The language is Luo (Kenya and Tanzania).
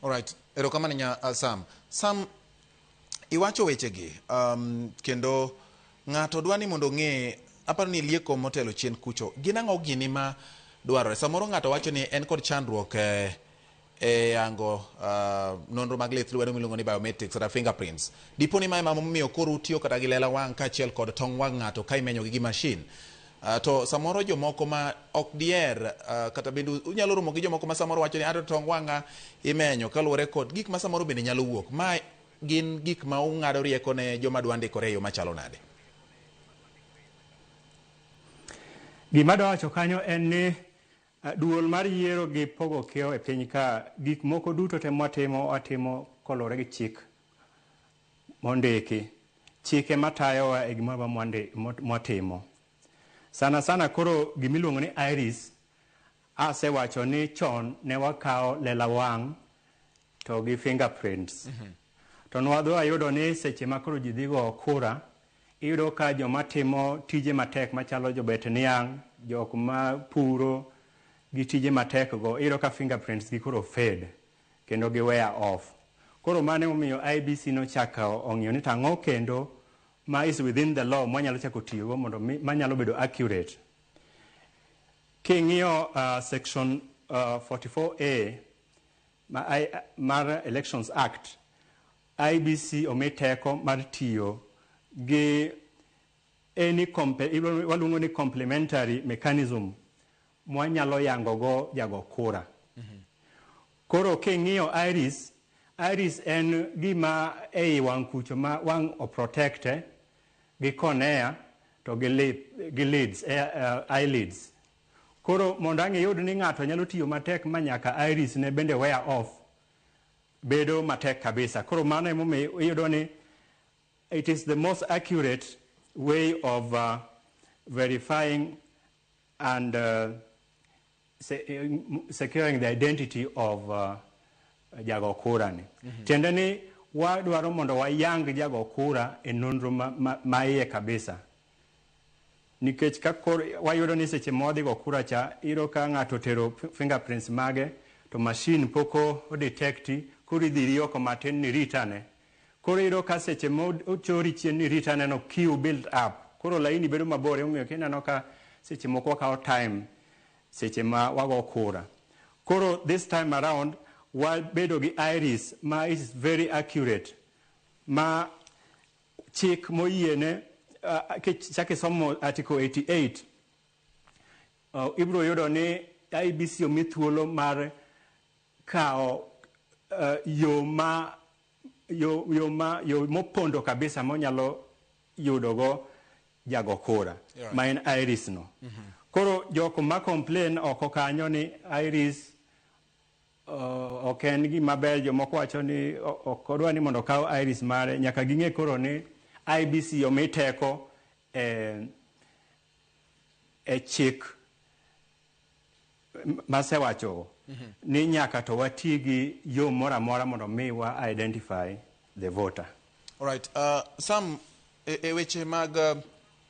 All right. Erokamano Sam. Sam, iwacho wechegi. Kendo ng'ato dwani mondo ng'e aparo ni lieko motelo chien kucho. Gin ang'o gini ma dwarore? Samoro ng'ato wacho ni en kod chandruok ango nonro mag lith lwedo miluongo ni biometrics kata fingerprints. Dipo ni mae momiyo koro utiyo kata gi lela wang' kaachiel kod tong wang' ng'ato ka imenyo gi mashin. To samoro jomoko ma ok dier kata bende unyalo romo gi jomoko ma samoro wacho ni ato tong wang'a imenyo kaluwore kod gik ma samoro bende nyalo wuok. Ma gin gik ma ung'ado rieko ne joma dwa ndikore e yo machalo nade? Gima dawacho kanyo en ni duol mar yiero gi pogo kiewo e piny ka gik moko duto te watimo kolore gi chik mondiki, chike matayowa e gimoro mwatimo. Sana koro gimiluongo ni iris asewacho ni chon ne wakao lela wang' to gi fingerprints. To nwadho ayudo ni seche ma koro ji dhigo kura, iyudo ka joma timo tije matek machalo jobet niang', jok ma puro gi tije matek go, iyudo ka fingerprints gi koro fade kendo gi wear off. Koro mane omiyo IEBC nochako ong'iyo ni tang'o kendo ma is within the law mwanyalo chako tiyogo mondo manyalo bedo accurate. King'iyo section 44A mar Elections Act, IEBC omi teko mar tiyo gi waluongo ni complementary mechanism mwanyalo yango go jago kura. Koro king'iyo iris en gima ei wang' kucho ma wang' oprotecte gi cornea to gi lids, eyelids. Koro mondo ang' iyud ni ng'ato nyalo tiyo matek ma nyaka iris ne bende wear off, bedo matek kabisa. Koro mano emomiyo iyudo ni it is the most accurate way of verifying and securing the identity of jago kura ni. Tiende ni wadwaro mondo wayang jago kura e nonro ma iye kabisa. Nikech wayudo ni seche modhi go kura cha, iro ka ng'ato tero fingerprints mage to machine poko detecti, koro idhiri oko matin ni ritane. Koro iro ka seche mochori chien ni ritane no queue build up. Koro laini bedo mabor, omiyo kineno ka seche moko wakao time seche ma wago kura. Koro this time around, wabedo gi iris ma is very accurate, ma chik moyiene chake somo article 88 ibro yudo ni IEBC omi thuolo mar kao yo mopondo kabisa monyalo yudogo jago kura, ma en iris no. Koro joko ma complain oko kanyo ni iris ok en gima ber, jomoko wacho ni ok odwa ni mondo kaw iris mare, nyaka ging'e koro ni IEBC omi teko chik masewacho ni nyaka to wati gi yo mora mora mondo mi wa identify the voter. All right. Sam, weche mag